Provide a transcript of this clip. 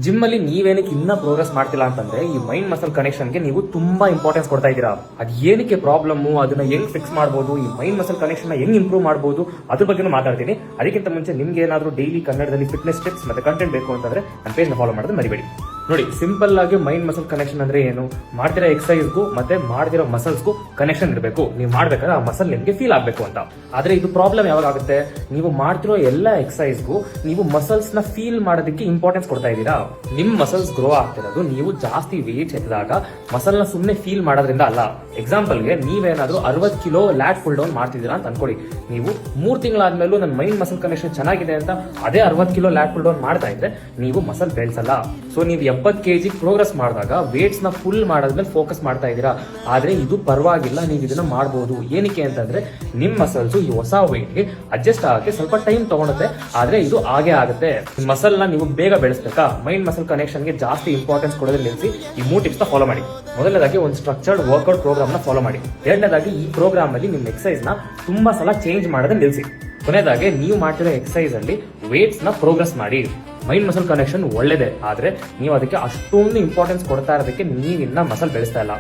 Gym ಅಲ್ಲಿ ನೀವೇನಕ್ಕೆ ಇನ್ನ progress ಮಾಡ್ತಿಲ್ಲ ಅಂತಂದ್ರೆ ಈ ಮೈಂಡ್ ಮಸಲ್ ಕನೆಕ್ಷನ್ಗೆ ನೀವು ತುಂಬಾ ಇಂಪಾರ್ಟೆನ್ಸ್ ಕೊಡ್ತಾ ಇದ್ದೀರಾ. ಅದು ಏನಕ್ಕೆ ಪ್ರಾಬ್ಲಮ್, ಅದನ್ನ ಹೆಂಗ್ ಫಿಕ್ಸ್ ಮಾಡಬಹುದು, ಈ ಮೈಂಡ್ ಮಸಲ್ ಕನೆಕ್ಷನ್ ಹೆಂಗ್ ಇಂಪ್ರೂವ್ ಮಾಡಬಹುದು ಅದ್ರ ಬಗ್ಗೆ ಮಾತಾಡ್ತೀನಿ. ಅದಕ್ಕಿಂತ ಮುಂಚೆ ನಿಮ್ಗೆ ಏನಾದ್ರು ಡೈಲಿ ಕನ್ನಡದಲ್ಲಿ ಫಿಟ್ನೆಸ್ ಟಿಪ್ಸ್ ಮತ್ತೆ ಕಂಟೆಂಟ್ ಬೇಕು ಅಂತಂದ್ರೆ ನನ್ನ ಪೇಜ್ ನ ಫಾಲೋ ಮಾಡೋದು ಮರಿಬೇಡಿ. ನೋಡಿ, ಸಿಂಪಲ್ ಆಗಿ ಮೈಂಡ್ ಮಸಲ್ ಕನೆಕ್ಷನ್ ಅಂದ್ರೆ ಏನು, ಮಾಡ್ತಿರೋ ಎಕ್ಸರ್ಸೈಸ್ಗೂ ಮತ್ತೆ ಮಾಡ್ತಿರೋ ಮಸಲ್ಸ್ಗೂ ಕನೆಕ್ಷನ್ ಇರಬೇಕು. ನೀವು ಮಾಡ್ಬೇಕಾದ್ರೆ ಆ ಮಸಲ್ ನಿಮ್ಗೆ ಫೀಲ್ ಆಗ್ಬೇಕು ಅಂತ. ಆದ್ರೆ ಇದು ಪ್ರಾಬ್ಲಮ್ ಯಾವಾಗ ಆಗುತ್ತೆ, ನೀವು ಮಾಡ್ತಿರೋ ಎಲ್ಲ ಎಕ್ಸರ್ಸೈಸ್ಗೂ ನೀವು ಮಸಲ್ಸ್ ನ ಫೀಲ್ ಮಾಡೋದಕ್ಕೆ ಇಂಪಾರ್ಟೆನ್ಸ್ ಕೊಡ್ತಾ ಇದ್ದೀರಾ. ನಿಮ್ ಮಸಲ್ಸ್ ಗ್ರೋ ಆಗ್ತಿರೋದು ನೀವು ಜಾಸ್ತಿ ವೇಟ್ ಎತ್ತಿದಾಗ ಮಸಲ್ ನ ಸುಮ್ಮನೆ ಫೀಲ್ ಮಾಡೋದ್ರಿಂದ ಅಲ್ಲ. ಎಕ್ಸಾಂಪಲ್ಗೆ ನೀವೇನಾದ್ರೂ 60 ಕಿಲೋ ಲ್ಯಾಟ್ ಫುಲ್ ಡೌನ್ ಮಾಡ್ತಿದ್ದೀರಾ ಅಂತ ಅನ್ಕೊಳ್ಳಿ. ನೀವು 3 ತಿಂಗಳಾದ್ಮೇಲೂ ನನ್ನ ಮೈಂಡ್ ಮಸಲ್ ಕನೆಕ್ಷನ್ ಚೆನ್ನಾಗಿದೆ ಅಂತ ಅದೇ 60 ಕಿಲೋ ಲ್ಯಾಟ್ ಫುಲ್ ಡೌನ್ ಮಾಡ್ತಾ ಇದ್ರೆ ನೀವು ಮಸಲ್ ಬೆಳೆಸಲ್ಲ. ಸೊ ನೀವು 70 kg ಪ್ರೋಗ್ರೆಸ್ ಮಾಡಿದಾಗ ವೇಟ್ಸ್ ನ ಫುಲ್ ಮಾಡೋದ್ಮೇಲೆ ಫೋಕಸ್ ಮಾಡ್ತಾ ಇದ್ದೀರಾ. ಆದ್ರೆ ಇದು ಪರವಾಗಿಲ್ಲ, ನೀವು ಇದನ್ನ ಮಾಡಬಹುದು. ಏನಕ್ಕೆ ಅಂತಂದ್ರೆ ನಿಮ್ ಮಸಲ್ಸ್ ಈ ಹೊಸ ವೇಟ್ ಗೆ ಅಡ್ಜಸ್ಟ್ ಆಗಕ್ಕೆ ಸ್ವಲ್ಪ ಟೈಮ್ ತಗೊಳುತ್ತೆ. ಆದ್ರೆ ಇದು ಹಾಗೆ ಆಗುತ್ತೆ. ಮಸಲ್ ನ ನೀವು ಬೇಗ ಬೆಳೆಸಬೇಕಾ, ಮೈಂಡ್ ಮಸಲ್ ಕನೆಕ್ಷನ್ ಗೆ ಜಾಸ್ತಿ ಇಂಪಾರ್ಟೆನ್ಸ್ ಕೊಡೋದ್ರೆ ನಿಲ್ಲಿಸಿ ಈ 3 ಟಿಪ್ಸ್ ನ ಫಾಲೋ ಮಾಡಿ. ಮೊದಲನೇದಾಗಿ ಒಂದು ಸ್ಟ್ರಕ್ಚರ್ಡ್ ವರ್ಕೌಟ್ ಪ್ರೋಗ್ರಾಮ್ ನ ಫಾಲೋ ಮಾಡಿ. ಎರಡನೇದಾಗಿ ಈ ಪ್ರೋಗ್ರಾಮ್ ಅಲ್ಲಿ ನಿಮ್ಮ ಎಕ್ಸರ್ಸೈಸ್ ನ ತುಂಬಾ ಸಲ ಚೇಂಜ್ ಮಾಡೋದನ್ನ ನಿಲ್ಲಿಸಿ. ಕೊನೆಯದಾಗಿ ನೀವು ಮಾಡ್ತಿರೋ ಎಕ್ಸರ್ಸೈಸ್ ಅಲ್ಲಿ ವೇಟ್ಸ್ ನ ಪ್ರೋಗ್ರೆಸ್ ಮಾಡಿ. ಮೈಂಡ್ ಮಸಲ್ ಕನೆಕ್ಷನ್ ಒಳ್ಳೇದೇ, ಆದ್ರೆ ನೀವು ಅದಕ್ಕೆ ಅಷ್ಟೊಂದು ಇಂಪಾರ್ಟೆನ್ಸ್ ಕೊಡ್ತಾ ಇರೋದಕ್ಕೆ ನೀವಿನ್ನ ಮಸಲ್ ಬೆಳೆಸ್ತಾ ಇಲ್ಲ.